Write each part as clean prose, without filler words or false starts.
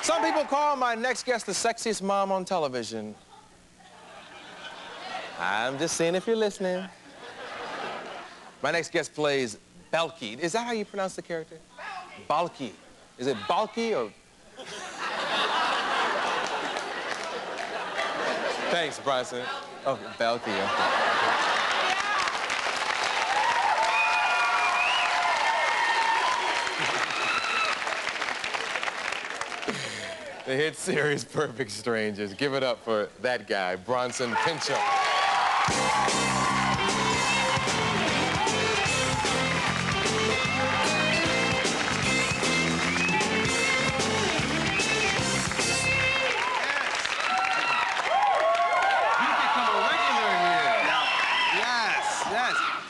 Some people call my next guest the sexiest mom on television. I'm just seeing if you're listening. My next guest plays Balky. Is that how you pronounce the character? Balky. Is it Balky or... Thanks, Bronson. Oh, Balky. The hit series Perfect Strangers. Give it up for that guy, Bronson Pinchot.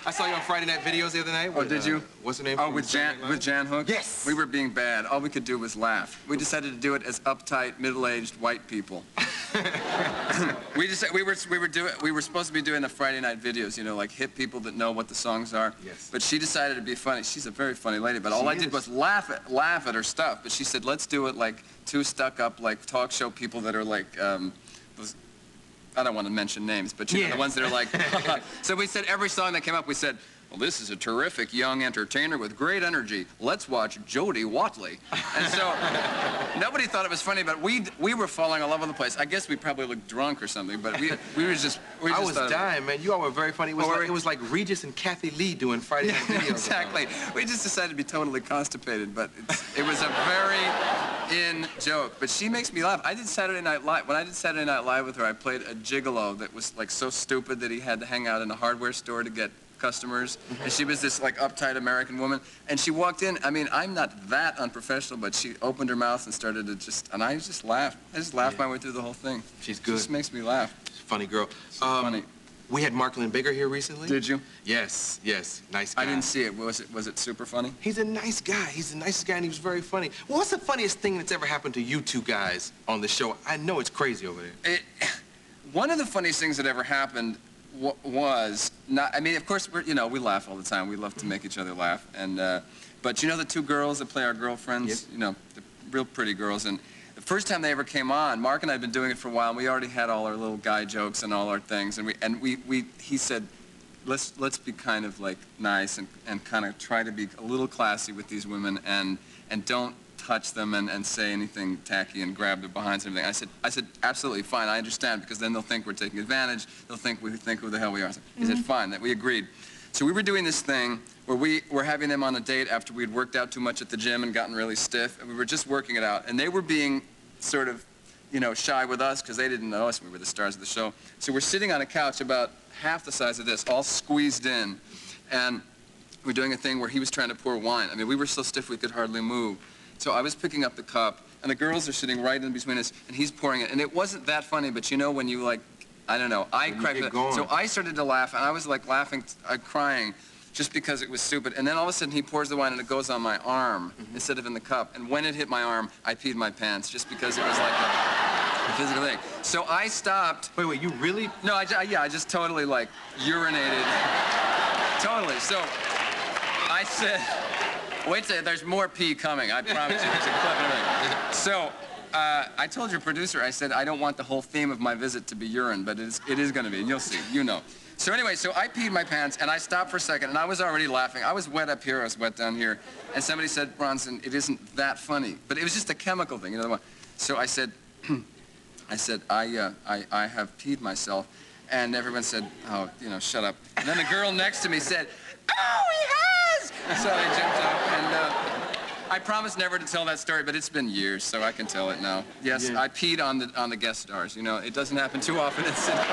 I saw you on Friday Night Videos the other night. Oh, did you? What's her name? Oh, with Jan Hook? Yes. We were being bad. All we could do was laugh. We decided to do it as uptight, middle-aged white people. we were supposed to be doing the Friday Night Videos, you know, like hip people that know what the songs are. Yes. But she decided to be funny. She's a very funny lady, but all I did was laugh at her stuff. But she said, let's do it like two stuck-up, like talk show people that are like, those, I don't want to mention names, but you know, the ones that are like... So we said every song that came up, we said, well, this is a terrific young entertainer with great energy. Let's watch Jody Watley. And so nobody thought it was funny, but we were falling all over the place. I guess we probably looked drunk or something, but we just I was dying, man. You all were very funny. It was like Regis and Kathy Lee doing Friday Night Videos. Exactly. We just decided to be totally constipated, but it was a very in joke. But she makes me laugh. I did Saturday Night Live. When I did Saturday Night Live with her, I played a gigolo that was like so stupid that he had to hang out in a hardware store to get customers, and she was this like uptight American woman, and she walked in. I mean, I'm not that unprofessional, but she opened her mouth and started to and I just laughed. I just laughed my way through the whole thing. She's good. She just makes me laugh. She's a funny girl. Funny. We had Mark Lindbergh here recently. Did you? Yes, yes. Nice guy. I didn't see it. Was it super funny? He's a nice guy. He's the nicest guy, and he was very funny. Well, what's the funniest thing that's ever happened to you two guys on the show? I know it's crazy over there. One of the funniest things that ever happened was not, I mean, of course, we laugh all the time. We love to make each other laugh. And, but you know the two girls that play our girlfriends? Yes. You know, the real pretty girls. And the first time they ever came on, Mark and I had been doing it for a while, and we already had all our little guy jokes and all our things. And he said, let's be kind of like nice and kind of try to be a little classy with these women and don't touch them and say anything tacky and grab their behinds and everything. I said, absolutely fine, I understand, because then they'll think we're taking advantage. They'll think we think who the hell we are. He said, fine, that we agreed. So we were doing this thing where we were having them on a date after we'd worked out too much at the gym and gotten really stiff, and we were just working it out. And they were being sort of, you know, shy with us because they didn't know us. We were the stars of the show. So we're sitting on a couch about half the size of this, all squeezed in, and we're doing a thing where he was trying to pour wine. I mean, we were so stiff we could hardly move. So I was picking up the cup, and the girls are sitting right in between us, and he's pouring it. And it wasn't that funny, but you know when you, like, I don't know, I cried. So I started to laugh, and I was, like, laughing, crying, just because it was stupid. And then all of a sudden, he pours the wine, and it goes on my arm instead of in the cup. And when it hit my arm, I peed my pants, just because it was like a physical thing. So I stopped. Wait, you really? No, I just totally, like, urinated. Totally. So I said... Wait till there's more pee coming. I promise you. There's a clip and everything. So I told your producer, I said, I don't want the whole theme of my visit to be urine, but it is going to be. You'll see. You know. So anyway, so I peed my pants, and I stopped for a second, and I was already laughing. I was wet up here. I was wet down here. And somebody said, Bronson, it isn't that funny. But it was just a chemical thing, you know. So I said, I have peed myself. And everyone said, oh, you know, shut up. And then the girl next to me said, oh, he has! So I jumped up, and I promised never to tell that story, but it's been years, so I can tell it now. Yes, I peed on the guest stars. You know, it doesn't happen too often in sitcom.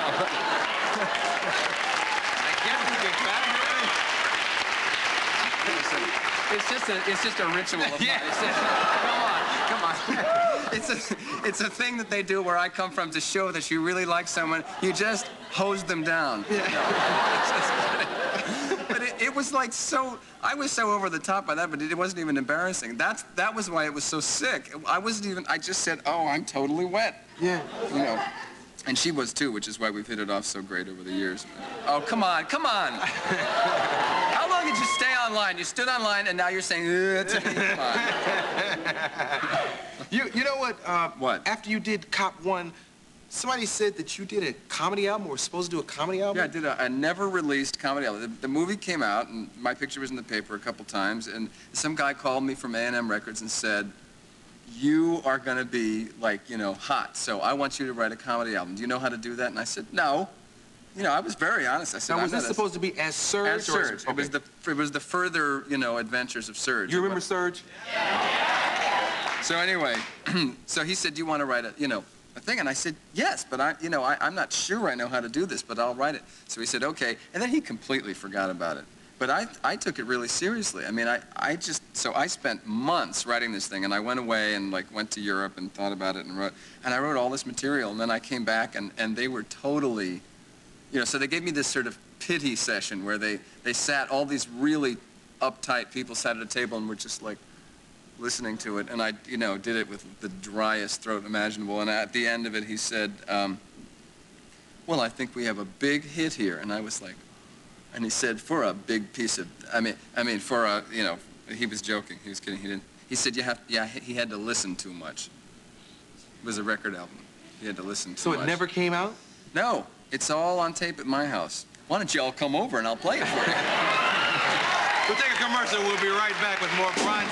It's just a ritual of mine. Come on. It's a thing that they do where I come from to show that you really like someone. You just hose them down. But it was like so, I was so over the top by that, but it wasn't even embarrassing. That was why it was so sick. I just said, oh, I'm totally wet. Yeah. You know. And she was too, which is why we've hit it off so great over the years. Oh, come on, come on. How long did you stay online? You stood online, and now you're saying, to me. Come on. You know what? What? After you did Cop 1, somebody said that you did a comedy album, or were supposed to do a comedy album? Yeah, I did a never released comedy album. The movie came out, and my picture was in the paper a couple times, and some guy called me from A&M Records and said, you are going to be, like, you know, hot, so I want you to write a comedy album. Do you know how to do that? And I said, no. You know, I was very honest. I said, now, was this supposed to be as Surge? As Surge. Okay. It was the further, you know, adventures of Surge. You remember Surge? So anyway, so he said, do you want to write a, you know, a thing? And I said, yes, but I'm not sure I know how to do this, but I'll write it. So he said, okay. And then he completely forgot about it. But I took it really seriously. I mean, so I spent months writing this thing, and I went away and, like, went to Europe and thought about it and I wrote all this material, and then I came back, and they were totally, you know, so they gave me this sort of pity session where they sat, all these really uptight people sat at a table and were just, like, listening to it, and I, you know, did it with the driest throat imaginable, and at the end of it he said, well, I think we have a big hit here, and I was like, and he said, for a big piece of, I mean, for a, you know, he was joking, he was kidding, he said, he had to listen too much. It was a record album. He had to listen too much. So it never came out? No, it's all on tape at my house. Why don't you all come over and I'll play it for you? We'll take a commercial. We'll be right back with more Bronson.